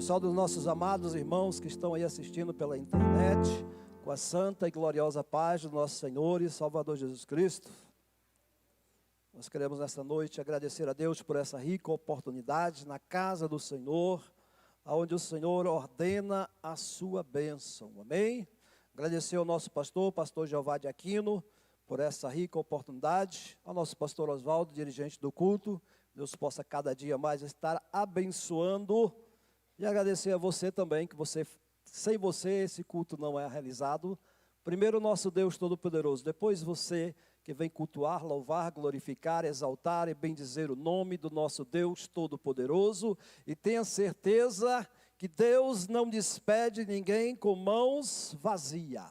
saúdo os nossos amados irmãos que estão aí assistindo pela internet, com a santa e gloriosa paz do nosso Senhor e Salvador Jesus Cristo. Nós queremos nesta noite agradecer a Deus por essa rica oportunidade na casa do Senhor, onde o Senhor ordena a sua bênção, amém? Agradecer ao nosso pastor Jeová de Aquino, por essa rica oportunidade, ao nosso pastor Oswaldo, dirigente do culto. Deus possa cada dia mais estar abençoando, e agradecer a você também, que sem você esse culto não é realizado. Primeiro nosso Deus Todo-Poderoso, depois você que vem cultuar, louvar, glorificar, exaltar e bendizer o nome do nosso Deus Todo-Poderoso, e tenha certeza que Deus não despede ninguém com mãos vazias.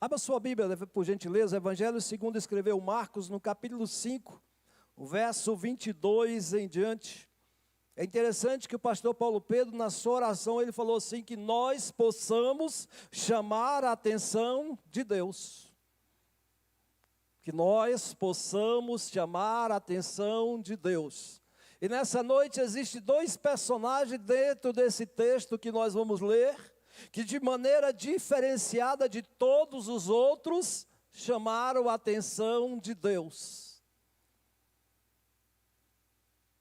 Abra sua Bíblia, por gentileza, Evangelho segundo escreveu Marcos, no capítulo 5, o verso 22 em diante. É interessante que o pastor Paulo Pedro, na sua oração, ele falou assim, que nós possamos chamar a atenção de Deus. Que nós possamos chamar a atenção de Deus. E nessa noite existem dois personagens dentro desse texto que nós vamos ler, que de maneira diferenciada de todos os outros, chamaram a atenção de Deus.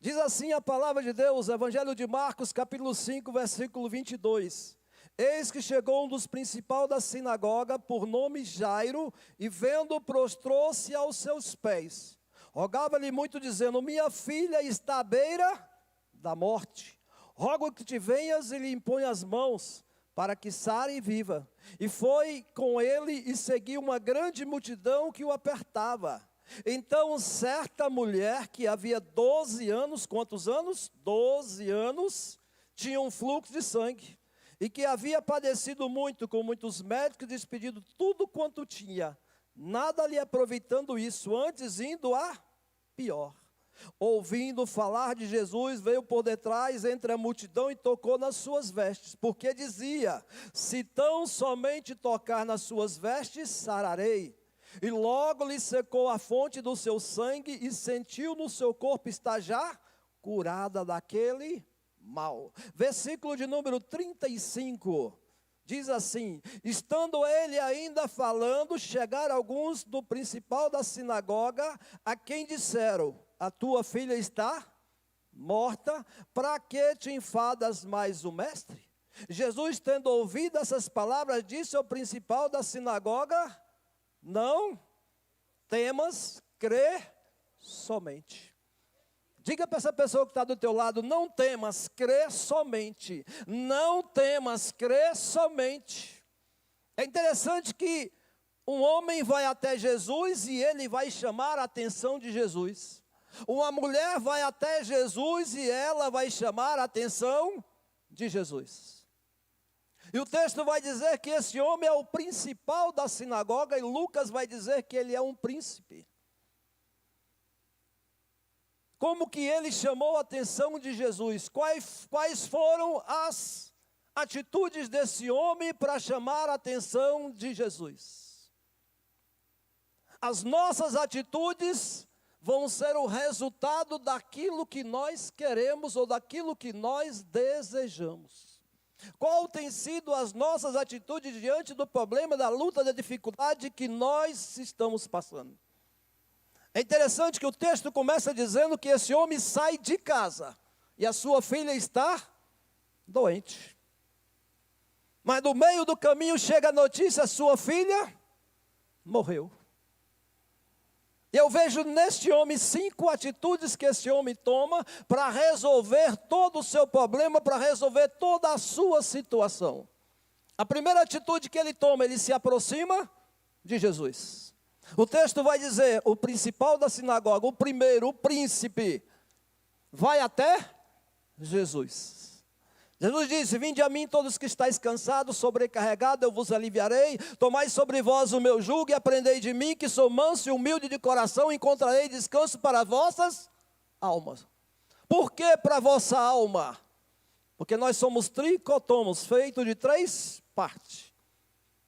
Diz assim a palavra de Deus, Evangelho de Marcos, capítulo 5, versículo 22. Eis que chegou um dos principais da sinagoga, por nome Jairo, e vendo, prostrou-se aos seus pés. Rogava-lhe muito, dizendo, minha filha está à beira da morte. Rogo que te venhas e lhe impõe as mãos, para que sare e viva. E foi com ele e seguiu uma grande multidão que o apertava. Então certa mulher que havia 12 anos, quantos anos? 12 anos, tinha um fluxo de sangue, e que havia padecido muito, com muitos médicos, despedido tudo quanto tinha, nada lhe aproveitando isso, antes indo a pior. Ouvindo falar de Jesus, veio por detrás entre a multidão e tocou nas suas vestes, porque dizia, se tão somente tocar nas suas vestes, sararei. E logo lhe secou a fonte do seu sangue, e sentiu no seu corpo estar já curada daquele mal. Versículo de número 35, diz assim, estando ele ainda falando, chegaram alguns do principal da sinagoga, a quem disseram, a tua filha está morta, para que te enfadas mais o mestre? Jesus, tendo ouvido essas palavras, disse ao principal da sinagoga, não temas, crê somente. Diga para essa pessoa que está do teu lado, não temas, crê somente. Não temas, crê somente. É interessante que um homem vai até Jesus e ele vai chamar a atenção de Jesus. Uma mulher vai até Jesus e ela vai chamar a atenção de Jesus. E o texto vai dizer que esse homem é o principal da sinagoga, e Lucas vai dizer que ele é um príncipe. Como que ele chamou a atenção de Jesus? Quais foram as atitudes desse homem para chamar a atenção de Jesus? As nossas atitudes vão ser o resultado daquilo que nós queremos ou daquilo que nós desejamos. Qual tem sido as nossas atitudes diante do problema, da luta, da dificuldade que nós estamos passando? É interessante que o texto começa dizendo que esse homem sai de casa e a sua filha está doente. Mas no meio do caminho chega a notícia, a sua filha morreu. Eu vejo neste homem 5 atitudes que esse homem toma para resolver todo o seu problema, para resolver toda a sua situação. A primeira atitude que ele toma, ele se aproxima de Jesus. O texto vai dizer, o principal da sinagoga, o primeiro, o príncipe, vai até Jesus. Jesus disse, vinde a mim todos que estáis cansados, sobrecarregados, eu vos aliviarei. Tomai sobre vós o meu jugo e aprendei de mim, que sou manso e humilde de coração, e encontrarei descanso para vossas almas. Por que para a vossa alma? Porque nós somos tricotomos, feitos de 3 partes.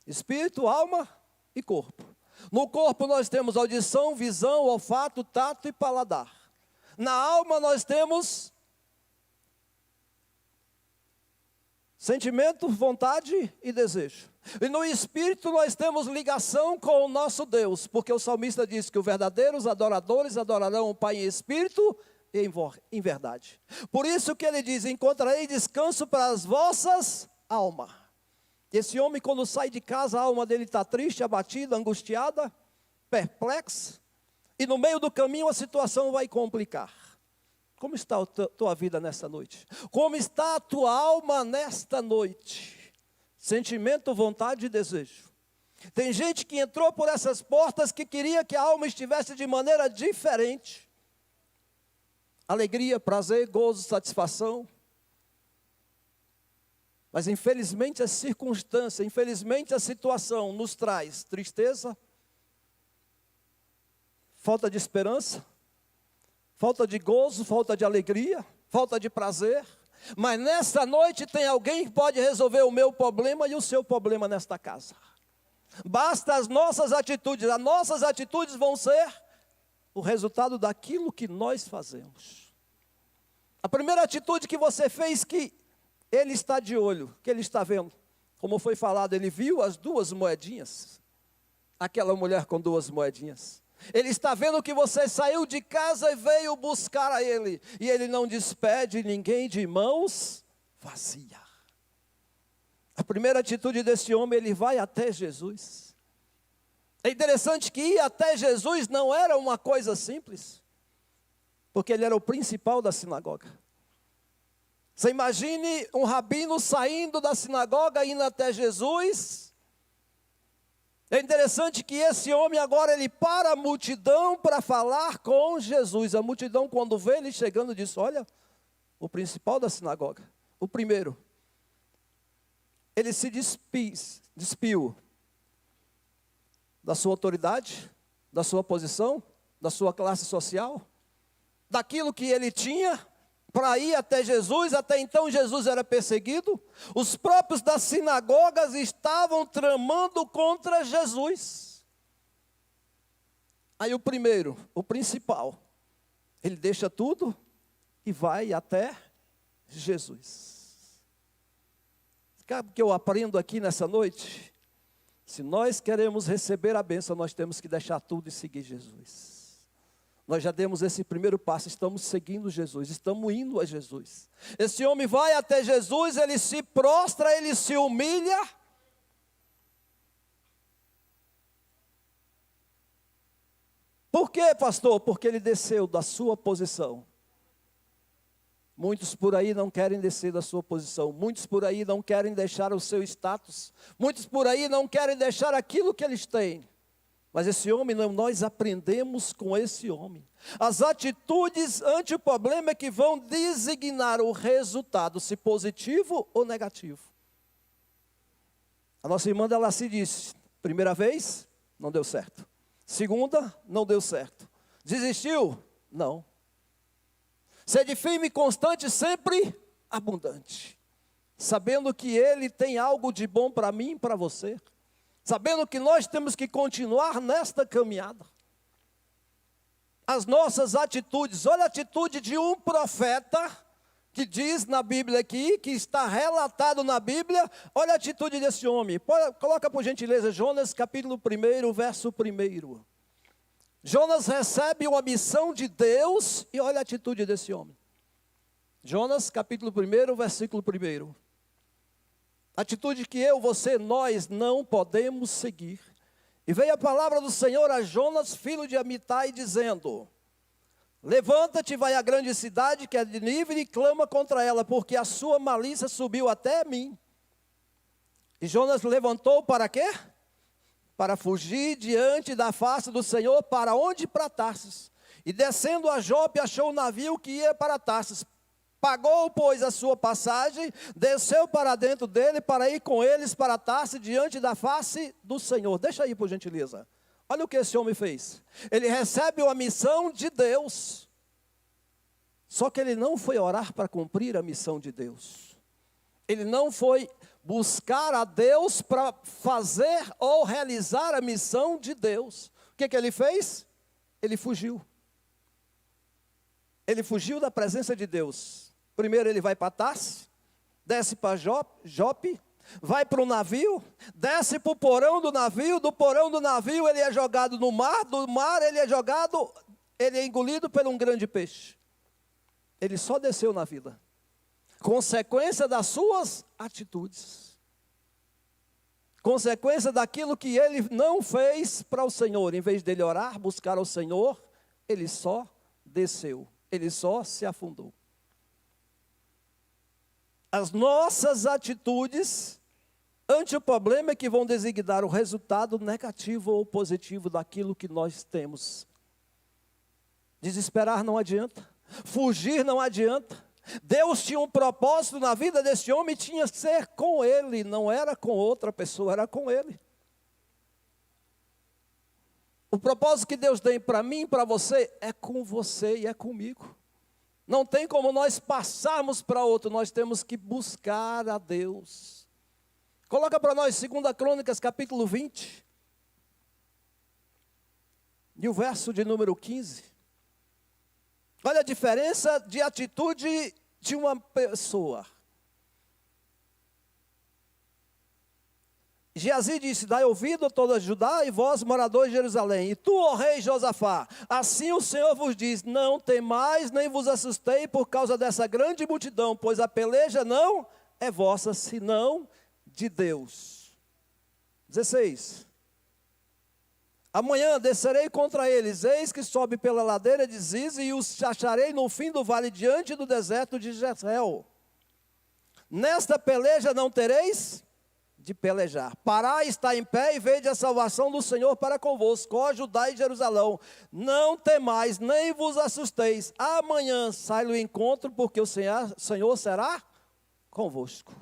Espírito, alma e corpo. No corpo nós temos audição, visão, olfato, tato e paladar. Na alma nós temos Sentimento, vontade e desejo. E no espírito nós temos ligação com o nosso Deus, porque o salmista diz que os verdadeiros adoradores adorarão o Pai em espírito e em verdade. Por isso que ele diz: encontrarei descanso para as vossas almas. Esse homem, quando sai de casa, a alma dele está triste, abatida, angustiada, perplexa, e no meio do caminho a situação vai complicar. Como está a tua vida nesta noite? Como está a tua alma nesta noite? Sentimento, vontade e desejo. Tem gente que entrou por essas portas que queria que a alma estivesse de maneira diferente. Alegria, prazer, gozo, satisfação. Mas infelizmente a circunstância, infelizmente a situação nos traz tristeza, falta de esperança, falta de gozo, falta de alegria, falta de prazer. Mas nesta noite tem alguém que pode resolver o meu problema e o seu problema nesta casa. Basta as nossas atitudes vão ser o resultado daquilo que nós fazemos. A primeira atitude que você fez, que ele está de olho, que ele está vendo. Como foi falado, ele viu as 2 moedinhas. Aquela mulher com 2 moedinhas. Ele está vendo que você saiu de casa e veio buscar a ele. E ele não despede ninguém de mãos vazias. A primeira atitude desse homem, ele vai até Jesus. É interessante que ir até Jesus não era uma coisa simples. Porque ele era o principal da sinagoga. Você imagine um rabino saindo da sinagoga, indo até Jesus. É interessante que esse homem agora, ele para a multidão para falar com Jesus. A multidão, quando vê ele chegando, diz: olha, o principal da sinagoga, o primeiro. Ele se despiu da sua autoridade, da sua posição, da sua classe social, daquilo que ele tinha, para ir até Jesus. Até então Jesus era perseguido. Os próprios das sinagogas estavam tramando contra Jesus. Aí o primeiro, o principal, ele deixa tudo e vai até Jesus. Sabe o que eu aprendo aqui nessa noite? Se nós queremos receber a bênção, nós temos que deixar tudo e seguir Jesus. Nós já demos esse primeiro passo, estamos seguindo Jesus, estamos indo a Jesus. Esse homem vai até Jesus, ele se prostra, ele se humilha. Por quê, pastor? Porque ele desceu da sua posição. Muitos por aí não querem descer da sua posição. Muitos por aí não querem deixar o seu status. Muitos por aí não querem deixar aquilo que eles têm. Mas esse homem, não, nós aprendemos com esse homem. As atitudes ante o problema é que vão designar o resultado, se positivo ou negativo. A nossa irmã ela se disse: primeira vez, não deu certo. Segunda, não deu certo. Desistiu? Não. Sede firme e constante, sempre abundante. Sabendo que Ele tem algo de bom para mim e para você. Sabendo que nós temos que continuar nesta caminhada. As nossas atitudes, olha a atitude de um profeta, que diz na Bíblia aqui, que está relatado na Bíblia, olha a atitude desse homem. Coloca por gentileza Jonas capítulo 1, verso 1. Jonas recebe uma missão de Deus e olha a atitude desse homem. Jonas capítulo 1, versículo 1. Atitude que eu, você, nós não podemos seguir. E veio a palavra do Senhor a Jonas, filho de Amitai, dizendo: levanta-te, vai à grande cidade que é de Nínive e clama contra ela, porque a sua malícia subiu até mim. E Jonas levantou para quê? Para fugir diante da face do Senhor. Para onde? Para Tarsis. E descendo a Jope, achou um navio que ia para Tarsis. Pagou, pois, a sua passagem, desceu para dentro dele, para ir com eles para Tarsis, diante da face do Senhor. Deixa aí, por gentileza. Olha o que esse homem fez. Ele recebe uma missão de Deus. Só que ele não foi orar para cumprir a missão de Deus. Ele não foi buscar a Deus para fazer ou realizar a missão de Deus. O que ele fez? Ele fugiu. Ele fugiu da presença de Deus. Primeiro ele vai para Tarsis, desce para Jope, vai para o navio, desce para o porão do navio, do porão do navio ele é jogado no mar, do mar ele é engolido por um grande peixe. Ele só desceu na vida. Consequência das suas atitudes. Consequência daquilo que ele não fez para o Senhor. Em vez dele orar, buscar ao Senhor, ele só desceu. Ele só se afundou. As nossas atitudes ante o problema é que vão designar o resultado negativo ou positivo daquilo que nós temos. Desesperar não adianta. Fugir não adianta. Deus tinha um propósito na vida desse homem, tinha que ser com ele, não era com outra pessoa, era com ele. O propósito que Deus tem para mim e para você é com você e é comigo. Não tem como nós passarmos para outro, nós temos que buscar a Deus. Coloca para nós 2 Crônicas, capítulo 20, e o verso de número 15. Olha a diferença de atitude de uma pessoa. Geazi disse: dai ouvido a toda Judá e vós, moradores de Jerusalém, e tu, ó rei Josafá, assim o Senhor vos diz: não temais, nem vos assustei por causa dessa grande multidão, pois a peleja não é vossa, senão de Deus. 16. Amanhã descerei contra eles, eis que sobe pela ladeira de Ziz, e os acharei no fim do vale, diante do deserto de Jezreel. Nesta peleja não tereis de pelejar. Parai, está em pé, e vede a salvação do Senhor para convosco, ó Judá e Jerusalém. Não temais, nem vos assusteis. Amanhã sai o encontro, porque o Senhor será convosco.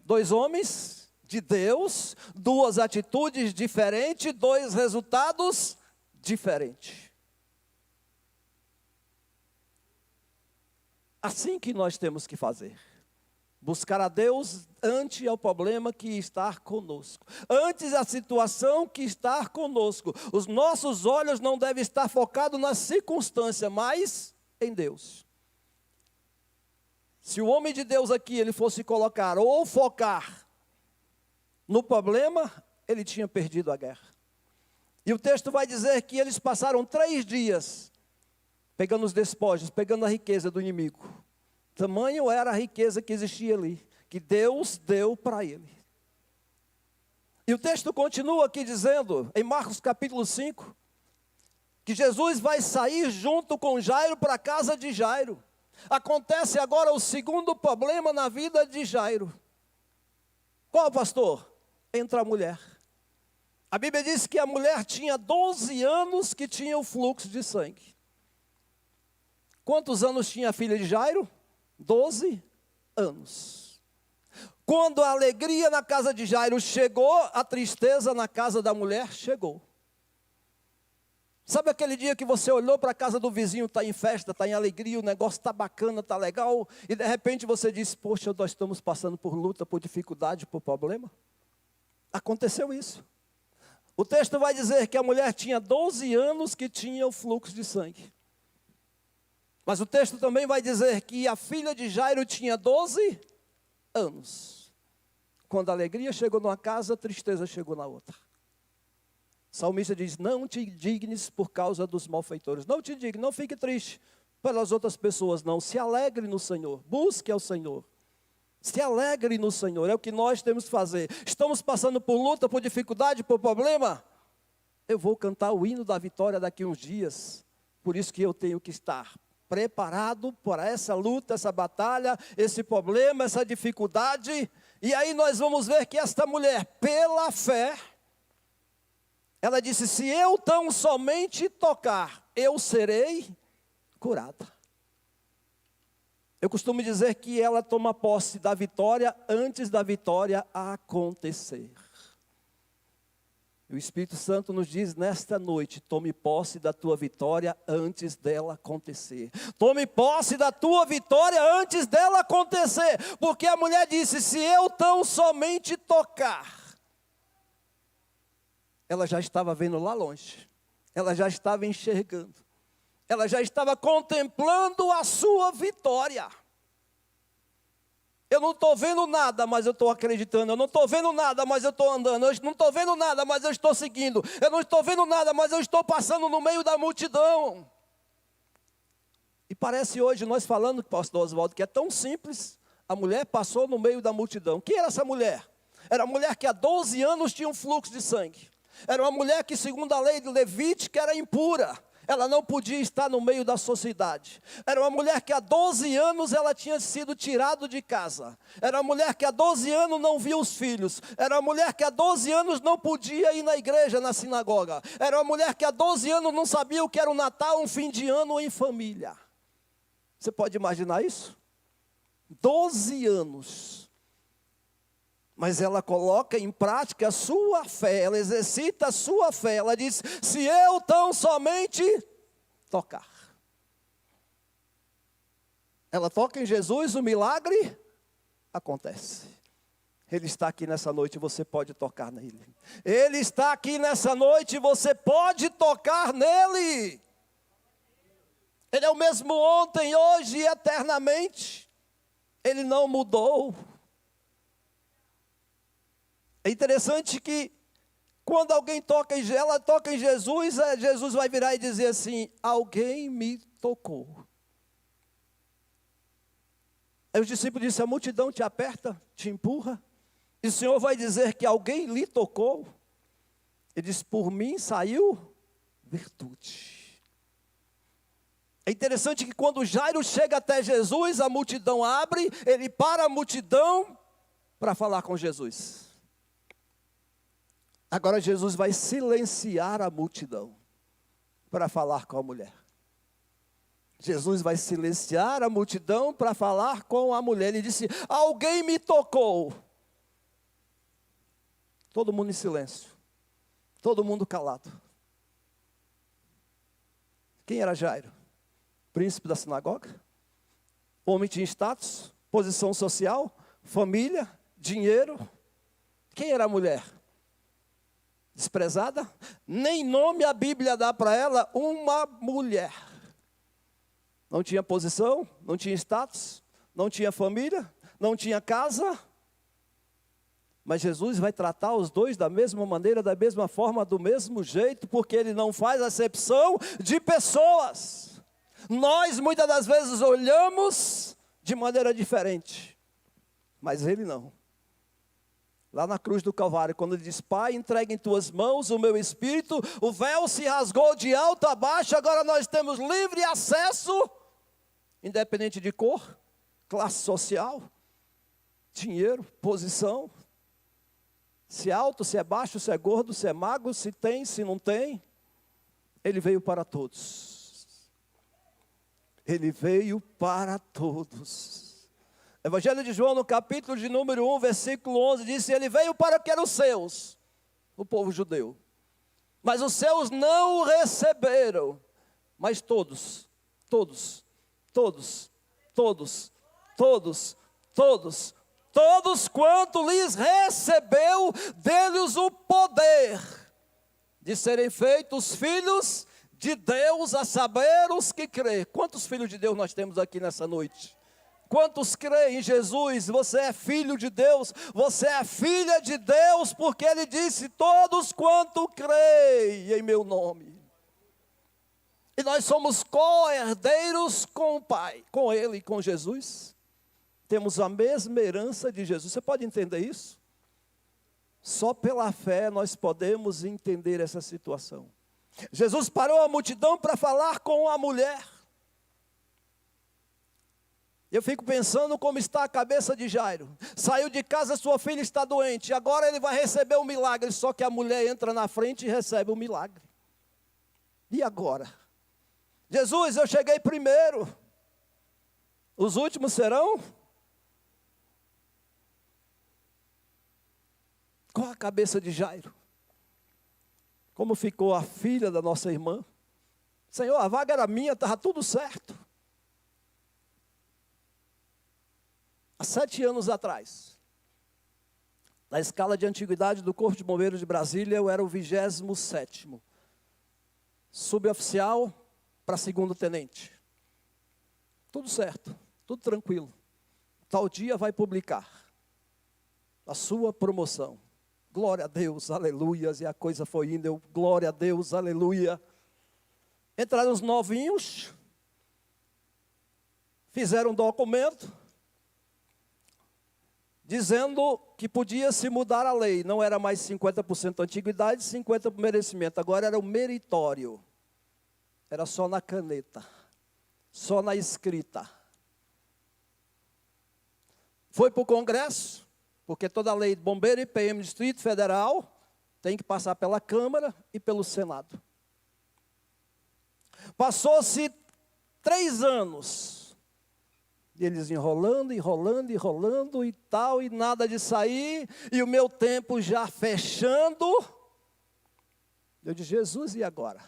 2 homens de Deus, 2 atitudes diferentes, 2 resultados diferentes. Assim que nós temos que fazer. Buscar a Deus ante o problema que está conosco. Antes a situação que está conosco. Os nossos olhos não devem estar focados na circunstância, mas em Deus. Se o homem de Deus aqui, ele fosse colocar ou focar no problema, ele tinha perdido a guerra. E o texto vai dizer que eles passaram 3 dias pegando os despojos, pegando a riqueza do inimigo. Tamanho era a riqueza que existia ali, que Deus deu para ele. E o texto continua aqui dizendo, em Marcos capítulo 5, que Jesus vai sair junto com Jairo para a casa de Jairo. Acontece agora o segundo problema na vida de Jairo. Qual, pastor? Entra a mulher. A Bíblia diz que a mulher tinha 12 anos que tinha o fluxo de sangue. Quantos anos tinha a filha de Jairo? 12 anos. Quando a alegria na casa de Jairo chegou, a tristeza na casa da mulher chegou. Sabe aquele dia que você olhou para a casa do vizinho, está em festa, está em alegria, o negócio está bacana, está legal, e de repente você diz: poxa, nós estamos passando por luta, por dificuldade, por problema? Aconteceu isso. O texto vai dizer que a mulher tinha 12 anos que tinha o fluxo de sangue. Mas o texto também vai dizer que a filha de Jairo tinha 12 anos. Quando a alegria chegou numa casa, a tristeza chegou na outra. O salmista diz: não te indignes por causa dos malfeitores. Não te indignes, não fique triste pelas outras pessoas, não. Se alegre no Senhor, busque ao Senhor. Se alegre no Senhor, é o que nós temos que fazer. Estamos passando por luta, por dificuldade, por problema. Eu vou cantar o hino da vitória daqui a uns dias. Por isso que eu tenho que estar preparado para essa luta, essa batalha, esse problema, essa dificuldade. E aí nós vamos ver que esta mulher, pela fé, ela disse: se eu tão somente tocar, eu serei curada. Eu costumo dizer que ela toma posse da vitória antes da vitória acontecer. O Espírito Santo nos diz nesta noite: tome posse da tua vitória antes dela acontecer. Tome posse da tua vitória antes dela acontecer. Porque a mulher disse: se eu tão somente tocar. Ela já estava vendo lá longe. Ela já estava enxergando. Ela já estava contemplando a sua vitória. não estou vendo nada, mas eu estou acreditando. Eu não estou vendo nada, mas eu estou andando. Eu não estou vendo nada, mas eu estou seguindo. Eu não estou vendo nada, mas eu estou passando no meio da multidão. E parece hoje nós falando, pastor Oswaldo, que é tão simples. A mulher passou no meio da multidão. Quem era essa mulher? Era a mulher que há 12 anos tinha um fluxo de sangue. Era uma mulher que, segundo a lei de Levítica, era impura. Ela não podia estar no meio da sociedade. Era uma mulher que há 12 anos ela tinha sido tirada de casa. Era uma mulher que há 12 anos não via os filhos. Era uma mulher que há 12 anos não podia ir na igreja, na sinagoga. Era uma mulher que há 12 anos não sabia o que era o Natal, um fim de ano em família. Você pode imaginar isso? 12 anos. Mas ela coloca em prática a sua fé, ela exercita a sua fé. Ela diz, se eu tão somente tocar. Ela toca em Jesus, o milagre acontece. Ele está aqui nessa noite, você pode tocar nele. Ele está aqui nessa noite, você pode tocar nele. Ele é o mesmo ontem, hoje e eternamente. Ele não mudou. É interessante que quando alguém toca em ela, toca em Jesus, Jesus vai virar e dizer assim, alguém me tocou. Aí os discípulos disseram, a multidão te aperta, te empurra, e o Senhor vai dizer que alguém lhe tocou. Ele diz, por mim saiu virtude. É interessante que quando Jairo chega até Jesus, a multidão abre, ele para a multidão para falar com Jesus. Agora Jesus vai silenciar a multidão para falar com a mulher. Jesus vai silenciar a multidão para falar com a mulher. Ele disse, alguém me tocou. Todo mundo em silêncio. Todo mundo calado. Quem era Jairo? Príncipe da sinagoga? Homem tinha status, posição social, família, dinheiro. Quem era a mulher? Desprezada? Nem nome a Bíblia dá para ela, uma mulher. Não tinha posição, não tinha status, não tinha família, não tinha casa. Mas Jesus vai tratar os dois da mesma maneira, da mesma forma, do mesmo jeito, porque Ele não faz acepção de pessoas. Nós muitas das vezes olhamos de maneira diferente, mas Ele não. Lá na cruz do Calvário, quando Ele diz, Pai, entrega em Tuas mãos o meu espírito, o véu se rasgou de alto a baixo, agora nós temos livre acesso, independente de cor, classe social, dinheiro, posição, se é alto, se é baixo, se é gordo, se é magro, se tem, se não tem, Ele veio para todos. Ele veio para todos. Evangelho de João, no capítulo de número 1, versículo 11, diz, Ele veio para que eram os seus, o povo judeu. Mas os seus não o receberam. Mas todos, todos, todos, todos, todos, todos, todos quanto lhes recebeu, deu-lhes o poder de serem feitos filhos de Deus, a saber os que creem. Quantos filhos de Deus nós temos aqui nessa noite? Quantos creem em Jesus? Você é filho de Deus, você é filha de Deus, porque Ele disse, todos quanto creem em meu nome. E nós somos co-herdeiros com o Pai, com Ele, com Jesus. Temos a mesma herança de Jesus. Você pode entender isso? Só pela fé nós podemos entender essa situação. Jesus parou a multidão para falar com a mulher. Eu fico pensando como está a cabeça de Jairo. Saiu de casa, sua filha está doente. Agora ele vai receber o milagre. Só que a mulher entra na frente e recebe o milagre. E agora? Jesus, eu cheguei primeiro. Os últimos serão? Qual a cabeça de Jairo? Como ficou a filha da nossa irmã? Senhor, a vaga era minha, estava tudo certo. Há 7 anos atrás, na escala de antiguidade do Corpo de Bombeiros de Brasília, eu era o 27º. Suboficial para segundo tenente. Tudo certo, tudo tranquilo. tal dia vai publicar a sua promoção. Glória a Deus, aleluias. E a coisa foi indo, eu, glória a Deus, aleluia. Entraram os novinhos, fizeram um documento, dizendo que podia se mudar a lei. Não era mais 50% antiguidade, 50% merecimento. Agora era o meritório. Era só na caneta, só na escrita. Foi para o Congresso, porque toda lei de bombeiro e PM do Distrito Federal tem que passar pela Câmara e pelo Senado. Passou-se 3 anos, e eles enrolando e tal, e nada de sair, e o meu tempo já fechando. Eu disse, Jesus, e agora?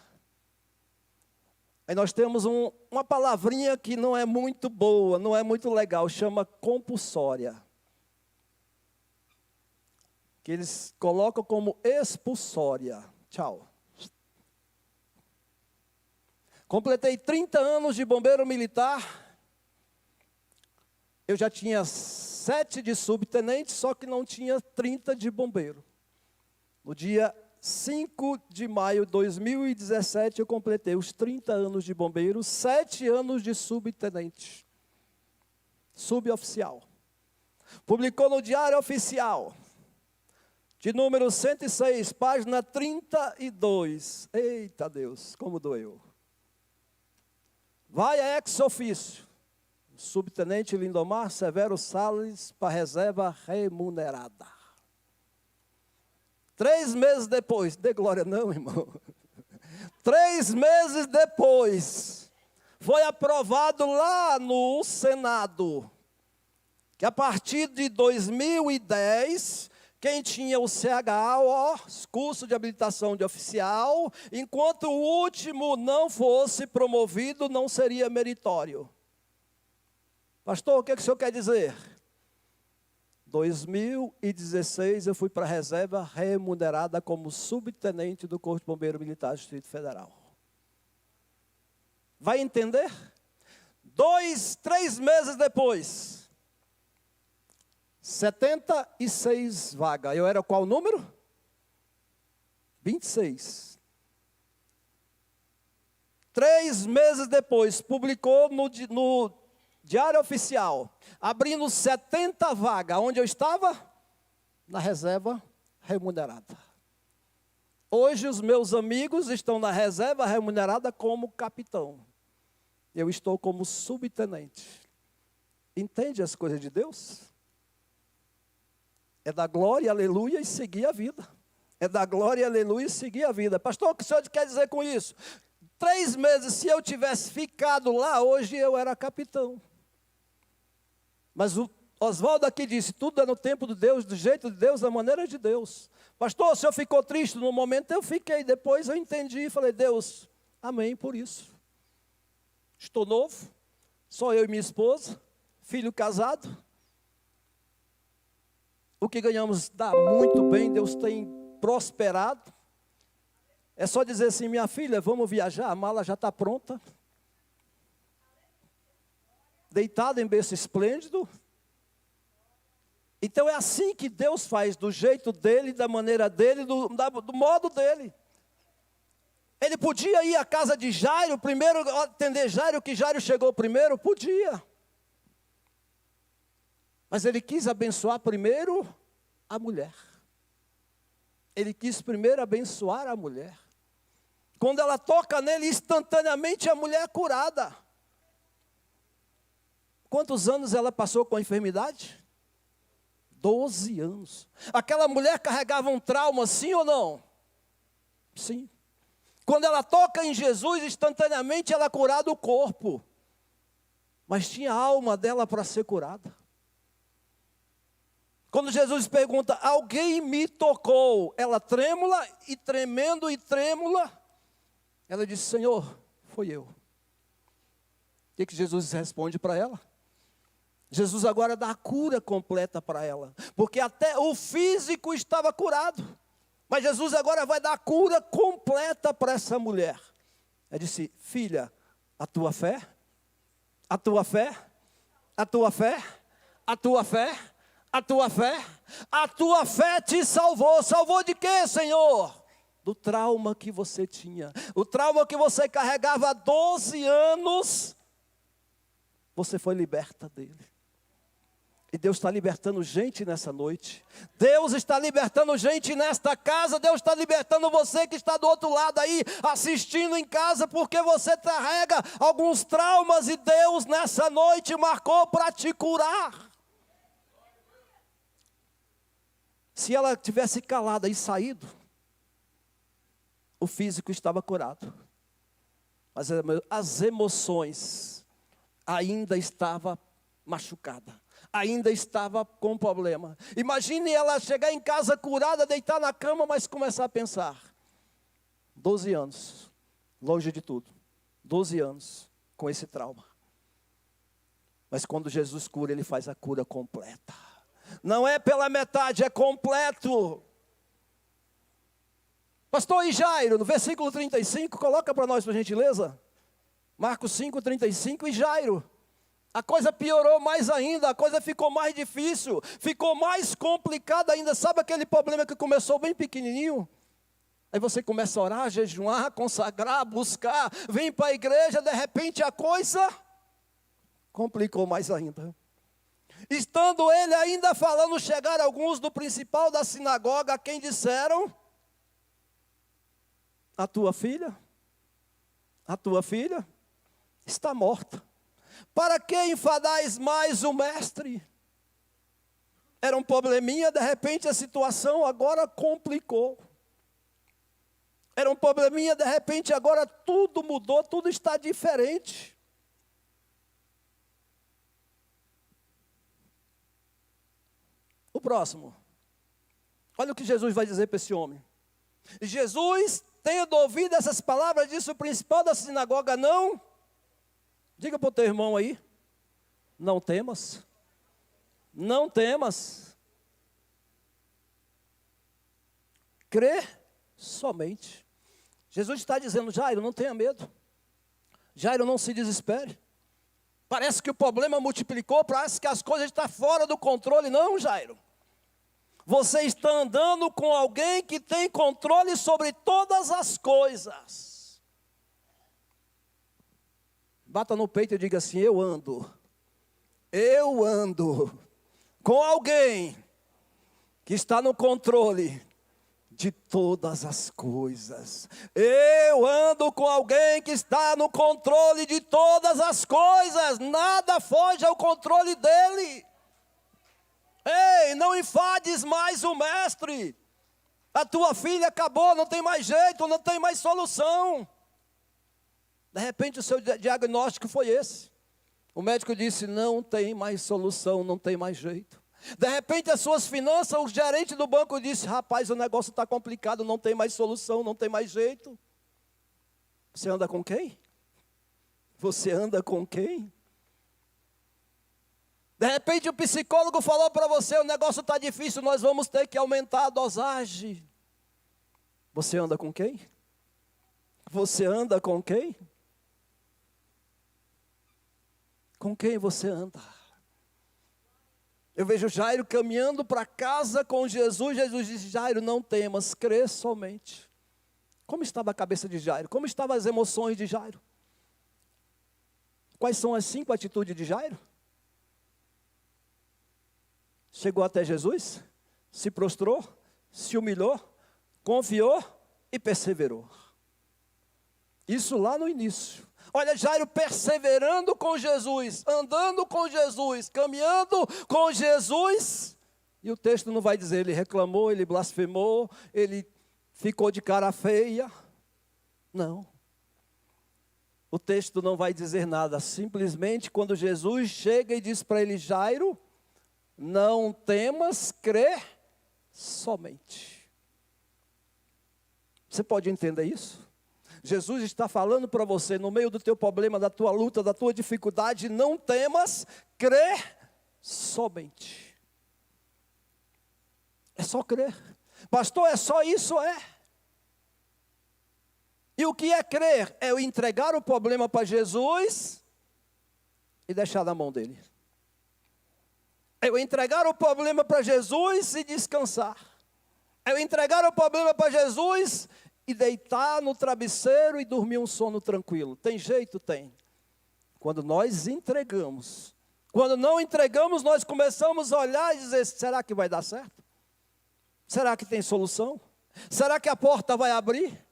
Aí nós temos uma palavrinha que não é muito boa, não é muito legal, chama compulsória. Que eles colocam como expulsória. Tchau. Completei 30 anos de bombeiro militar. Eu já tinha 7 de subtenente, só que não tinha 30 de bombeiro. No dia 5 de maio de 2017, eu completei os 30 anos de bombeiro, 7 anos de subtenente, suboficial. Publicou no Diário Oficial, de número 106, página 32. Eita Deus, como doeu. Vai a ex-ofício, subtenente Lindomar Severo Salles, para reserva remunerada. 3 meses depois, dê glória não, irmão. 3 meses depois, foi aprovado lá no Senado, que a partir de 2010, quem tinha o CHA, curso de habilitação de oficial, enquanto o último não fosse promovido, não seria meritório. Pastor, o que o senhor quer dizer? 2016 eu fui para a reserva remunerada como subtenente do Corpo de Bombeiro Militar do Distrito Federal. Vai entender? 3 meses depois, 76 vagas. Eu era qual número? 26. 3 meses depois, publicou no Diário Oficial, abrindo 70 vagas. Onde eu estava? Na reserva remunerada. Hoje os meus amigos estão na reserva remunerada como capitão. Eu estou como subtenente. Entende as coisas de Deus? É da glória, aleluia, e seguir a vida. É da glória, aleluia, e seguir a vida. Pastor, o que o senhor quer dizer com isso? 3 meses, se eu tivesse ficado lá, hoje eu era capitão. Mas o Oswaldo aqui disse, tudo é no tempo de Deus, do jeito de Deus, da maneira de Deus. Pastor, o senhor ficou triste no momento? Eu fiquei, depois eu entendi e falei, Deus, amém por isso. Estou novo, só eu e minha esposa, filho casado. O que ganhamos dá muito bem, Deus tem prosperado. É só dizer assim, minha filha, vamos viajar, a mala já está pronta. Deitado em berço esplêndido. Então é assim que Deus faz, do jeito dele, da maneira dele, do modo dele. Ele podia ir à casa de Jairo, primeiro atender Jairo, que Jairo chegou primeiro, podia. Mas ele quis abençoar primeiro a mulher. Ele quis primeiro abençoar a mulher. Quando ela toca nele, instantaneamente a mulher é curada. Quantos anos ela passou com a enfermidade? 12 anos. Aquela mulher carregava um trauma, sim ou não? Sim. Quando ela toca em Jesus, instantaneamente ela é curada o corpo. Mas tinha a alma dela para ser curada. Quando Jesus pergunta, alguém me tocou? Ela trêmula e tremendo e trêmula. Ela disse, Senhor, foi eu. O que Jesus responde para ela? Jesus agora dá a cura completa para ela. Porque até o físico estava curado. Mas Jesus agora vai dar a cura completa para essa mulher. Ela disse, filha, a tua fé, A tua fé, a tua fé, a tua fé te salvou. Salvou de quê, Senhor? Do trauma que você tinha. O trauma que você carregava há 12 anos, você foi liberta dele. E Deus está libertando gente nessa noite. Deus está libertando gente nesta casa. Deus está libertando você que está do outro lado aí, assistindo em casa, porque você carrega alguns traumas e Deus nessa noite marcou para te curar. Se ela tivesse calada e saído, o físico estava curado. Mas as emoções ainda estavam machucadas. Ainda estava com problema. Imagine ela chegar em casa curada, deitar na cama, mas começar a pensar. 12 anos, longe de tudo. 12 anos com esse trauma. Mas quando Jesus cura, Ele faz a cura completa. Não é pela metade, é completo. Pastor, e Jairo, no versículo 35, coloca para nós, por gentileza. Marcos 5, 35, e Jairo. A coisa piorou mais ainda, a coisa ficou mais difícil, ficou mais complicada ainda. Sabe aquele problema que começou bem pequenininho? Aí você começa a orar, jejuar, consagrar, buscar, vem para a igreja, de repente a coisa complicou mais ainda. Estando ele ainda falando, chegaram alguns do principal da sinagoga, a quem disseram: a tua filha está morta. Para que enfadais mais o mestre? Era um probleminha, de repente a situação agora complicou. Era um probleminha, de repente agora tudo mudou, tudo está diferente. O próximo. Olha o que Jesus vai dizer para esse homem. Jesus, tendo ouvido essas palavras, disse o principal da sinagoga: não. Diga para o teu irmão aí, não temas, não temas, crê somente. Jesus está dizendo: Jairo, não tenha medo, Jairo, não se desespere. Parece que o problema multiplicou, parece que as coisas estão fora do controle. Não, Jairo, você está andando com alguém que tem controle sobre todas as coisas. Bata no peito e diga assim: eu ando com alguém que está no controle de todas as coisas. Eu ando com alguém que está no controle de todas as coisas. Nada foge ao controle dele. Ei, não enfades mais o mestre. A tua filha acabou, não tem mais jeito, não tem mais solução. De repente o seu diagnóstico foi esse. O médico disse: não tem mais solução, não tem mais jeito. De repente as suas finanças, o gerente do banco disse: rapaz, o negócio está complicado, não tem mais solução, não tem mais jeito. Você anda com quem? Você anda com quem? De repente o psicólogo falou para você: o negócio está difícil, nós vamos ter que aumentar a dosagem. Você anda com quem? Você anda com quem? Com quem você anda? Eu vejo Jairo caminhando para casa com Jesus. Jesus disse: Jairo, não temas, crê somente. Como estava a cabeça de Jairo? Como estavam as emoções de Jairo? Quais são as 5 atitudes de Jairo? Chegou até Jesus, se prostrou, se humilhou, confiou e perseverou. Isso lá no início. Olha, Jairo perseverando com Jesus, andando com Jesus, caminhando com Jesus. E o texto não vai dizer, ele reclamou, ele blasfemou, ele ficou de cara feia. Não. O texto não vai dizer nada. Simplesmente quando Jesus chega e diz para ele: Jairo, não temas, crê somente. Você pode entender isso? Jesus está falando para você, no meio do teu problema, da tua luta, da tua dificuldade: não temas, crê somente. É só crer. Pastor, é só isso? É. E o que é crer? É eu entregar o problema para Jesus e deixar na mão dele. É eu entregar o problema para Jesus e descansar. É eu entregar o problema para Jesus e deitar no travesseiro e dormir um sono tranquilo. Tem jeito? Tem. Quando nós entregamos. Quando não entregamos, nós começamos a olhar e dizer, será que vai dar certo? Será que tem solução? Será que a porta vai abrir?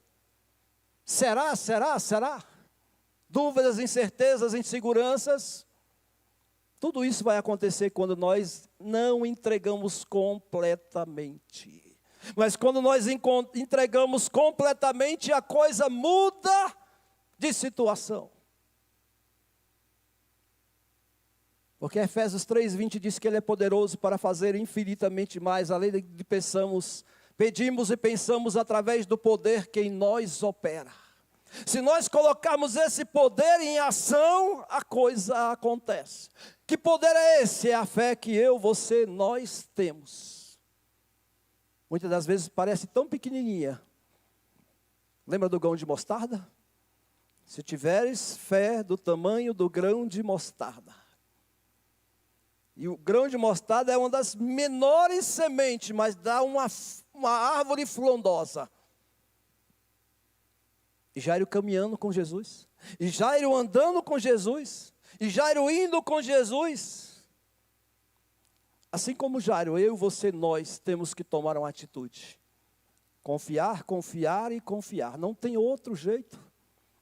Será? Dúvidas, incertezas, inseguranças. Tudo isso vai acontecer quando nós não entregamos completamente. Mas quando nós entregamos completamente, a coisa muda de situação. Porque Efésios 3:20 diz que Ele é poderoso para fazer infinitamente mais, além de que pedimos e pensamos através do poder que em nós opera. Se nós colocarmos esse poder em ação, a coisa acontece. Que poder é esse? É a fé que eu, você, nós temos. Muitas das vezes parece tão pequenininha. Lembra do grão de mostarda? Se tiveres fé do tamanho do grão de mostarda. E o grão de mostarda é uma das menores sementes, mas dá uma árvore frondosa. E Jairo caminhando com Jesus. E Jairo andando com Jesus. E Jairo indo com Jesus. Assim como Jairo, eu, você, nós temos que tomar uma atitude. Confiar, confiar e confiar. Não tem outro jeito.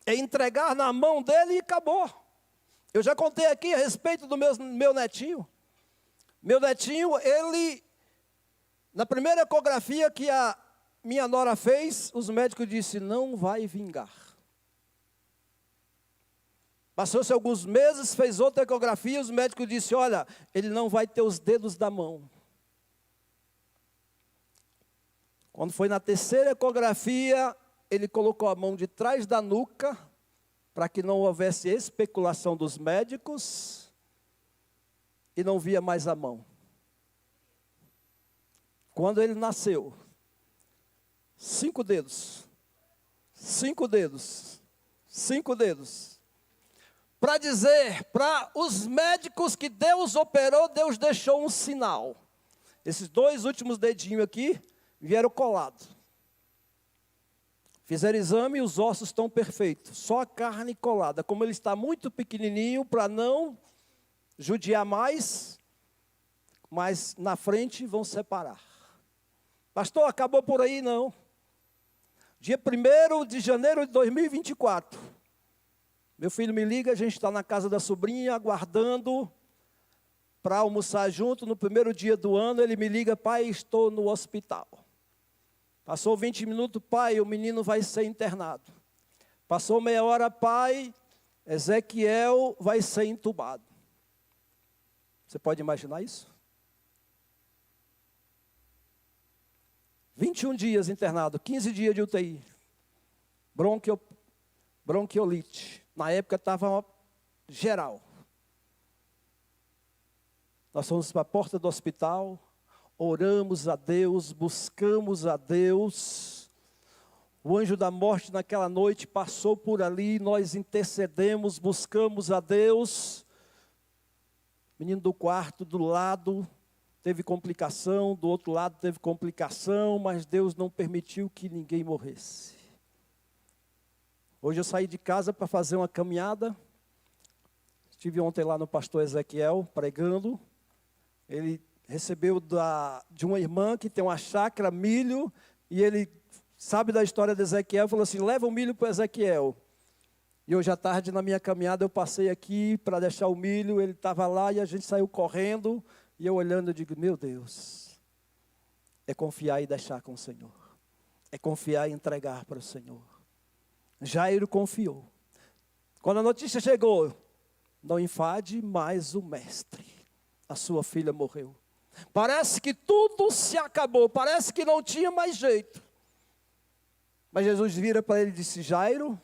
É entregar na mão dele e acabou. Eu já contei aqui a respeito do meu netinho. Meu netinho, ele, na primeira ecografia que a minha nora fez, os médicos disseram, não vai vingar. Passou-se alguns meses, fez outra ecografia, os médicos disseram, olha, ele não vai ter os dedos da mão. Quando foi na terceira ecografia, ele colocou a mão de trás da nuca, para que não houvesse especulação dos médicos, e não via mais a mão. Quando ele nasceu, 5 dedos, 5 dedos, 5 dedos. Para dizer para os médicos que Deus operou, Deus deixou um sinal. Esses 2 últimos dedinhos aqui vieram colados. Fizeram exame e os ossos estão perfeitos. Só a carne colada. Como ele está muito pequenininho, para não judiar mais, mas na frente vão separar. Pastor, acabou por aí? Não. Dia 1º de janeiro de 2024. Meu filho me liga, a gente está na casa da sobrinha, aguardando para almoçar junto. No primeiro dia do ano, ele me liga, pai, estou no hospital. Passou 20 minutos, pai, o menino vai ser internado. Passou meia hora, pai, Ezequiel vai ser entubado. Você pode imaginar isso? 21 dias internado, 15 dias de UTI. Bronquiolite. Na época estava geral. Nós fomos para a porta do hospital, oramos a Deus, buscamos a Deus. O anjo da morte naquela noite passou por ali, nós intercedemos, buscamos a Deus. Menino do quarto, do lado, teve complicação, do outro lado teve complicação, mas Deus não permitiu que ninguém morresse. Hoje eu saí de casa para fazer uma caminhada. Estive ontem lá no pastor Ezequiel, pregando. Ele recebeu de uma irmã que tem uma chácara, milho, e ele sabe da história de Ezequiel, falou assim, leva o milho para Ezequiel. E hoje à tarde, na minha caminhada, eu passei aqui para deixar o milho, ele estava lá e a gente saiu correndo, e eu olhando, eu digo, meu Deus, é confiar e deixar com o Senhor. É confiar e entregar para o Senhor. Jairo confiou. Quando a notícia chegou, não enfade mais o mestre. A sua filha morreu. Parece que tudo se acabou, parece que não tinha mais jeito. Mas Jesus vira para ele e disse, Jairo,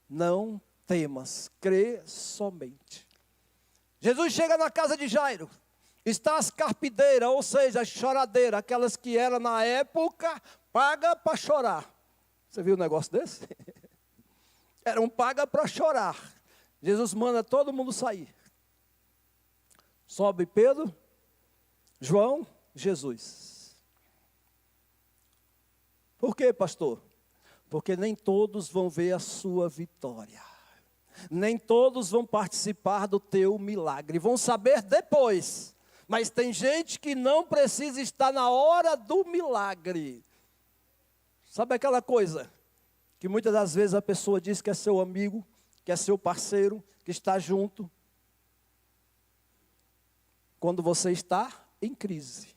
não temas, crê somente. Jesus chega na casa de Jairo, está as carpideiras, ou seja, as choradeiras, aquelas que eram na época, paga para chorar. Você viu um negócio desse? Era um paga para chorar. Jesus manda todo mundo sair. Sobe Pedro, João, Jesus. Por quê, pastor? Porque nem todos vão ver a sua vitória. Nem todos vão participar do teu milagre. Vão saber depois. Mas tem gente que não precisa estar na hora do milagre. Sabe aquela coisa que muitas das vezes a pessoa diz que é seu amigo, que é seu parceiro, que está junto, quando você está em crise,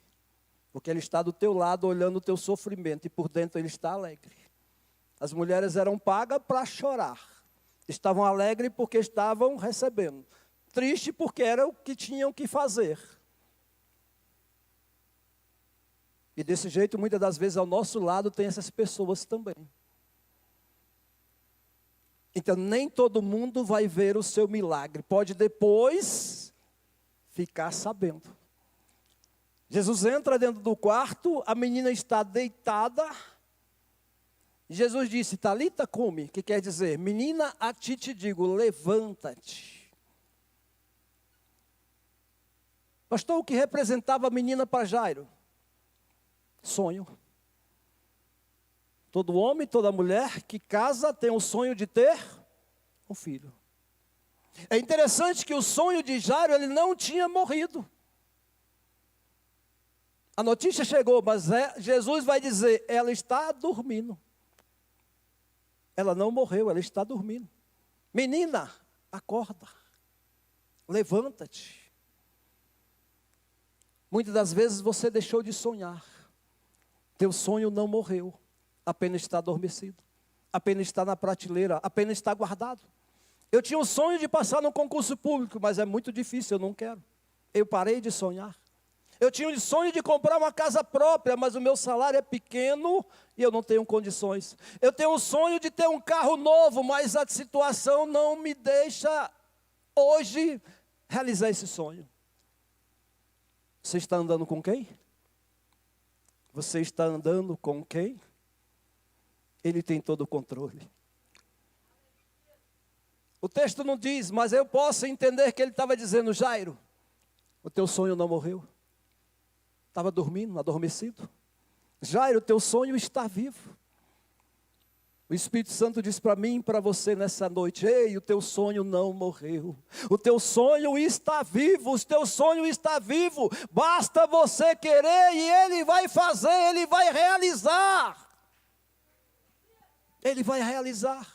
porque ele está do teu lado olhando o teu sofrimento e por dentro ele está alegre. As mulheres eram pagas para chorar, estavam alegres porque estavam recebendo, triste porque era o que tinham que fazer. E desse jeito, muitas das vezes, ao nosso lado tem essas pessoas também. Então, nem todo mundo vai ver o seu milagre. Pode depois ficar sabendo. Jesus entra dentro do quarto, a menina está deitada. Jesus disse, Talita cumi, que quer dizer, menina, a ti te digo, levanta-te. Pastor, o que representava a menina para Jairo? Sonho. Todo homem, toda mulher que casa tem o sonho de ter um filho. É interessante que o sonho de Jairo, ele não tinha morrido. A notícia chegou, mas Jesus vai dizer, ela está dormindo. Ela não morreu, ela está dormindo. Menina, acorda. Levanta-te. Muitas das vezes você deixou de sonhar. Teu sonho não morreu, apenas está adormecido, apenas está na prateleira, apenas está guardado. Eu tinha um sonho de passar no concurso público, mas é muito difícil, eu não quero. Eu parei de sonhar. Eu tinha um sonho de comprar uma casa própria, mas o meu salário é pequeno e eu não tenho condições. Eu tenho um sonho de ter um carro novo, mas a situação não me deixa hoje realizar esse sonho. Você está andando com quem? Você está andando com quem? Ele tem todo o controle. O texto não diz, mas eu posso entender que ele estava dizendo, Jairo, o teu sonho não morreu. Estava dormindo, adormecido. Jairo, o teu sonho está vivo. O Espírito Santo diz para mim e para você nessa noite, ei, o teu sonho não morreu. O teu sonho está vivo, o teu sonho está vivo. Basta você querer e ele vai fazer, ele vai realizar. Ele vai realizar.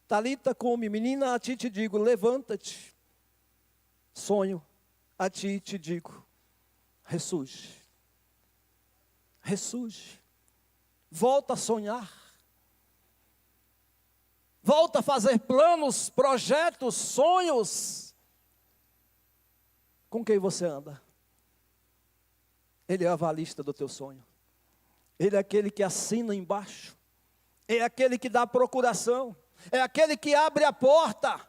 Talita cumi, menina, a ti te digo, levanta-te. Sonho, a ti te digo, ressurge. Ressurge. Volta a sonhar. Volta a fazer planos, projetos, sonhos. Com quem você anda? Ele é a avalista do teu sonho. Ele é aquele que assina embaixo. É aquele que dá a procuração. É aquele que abre a porta.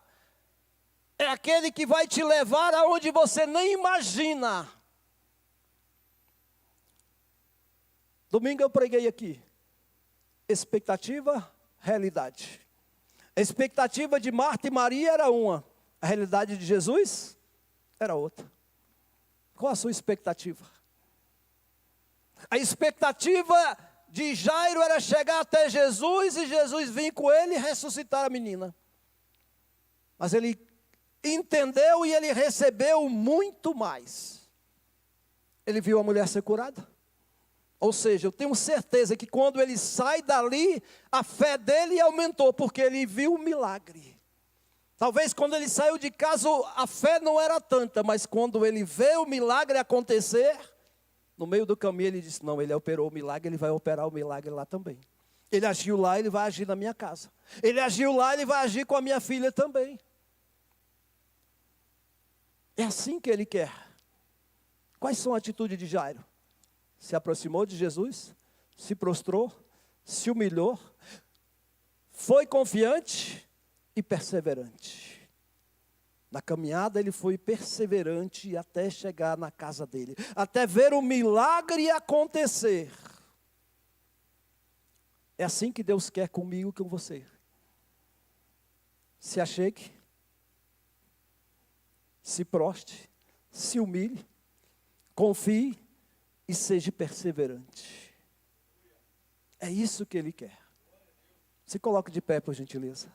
É aquele que vai te levar aonde você nem imagina. Domingo eu preguei aqui. Expectativa, realidade. A expectativa de Marta e Maria era uma. A realidade de Jesus era outra. Qual a sua expectativa? A expectativa de Jairo era chegar até Jesus e Jesus vir com ele e ressuscitar a menina. Mas ele entendeu e ele recebeu muito mais. Ele viu a mulher ser curada. Ou seja, eu tenho certeza que quando ele sai dali, a fé dele aumentou, porque ele viu o milagre. Talvez quando ele saiu de casa, a fé não era tanta, mas quando ele vê o milagre acontecer, no meio do caminho ele disse, não, ele operou o milagre, ele vai operar o milagre lá também. Ele agiu lá, ele vai agir na minha casa. Ele agiu lá, ele vai agir com a minha filha também. É assim que ele quer. Quais são as atitudes de Jairo? Se aproximou de Jesus, se prostrou, se humilhou, foi confiante e perseverante. Na caminhada ele foi perseverante até chegar na casa dele, até ver o milagre acontecer. É assim que Deus quer comigo e com você. Se achegue, se prostre, se humilhe, confie e seja perseverante. É isso que Ele quer. Se coloque de pé, por gentileza.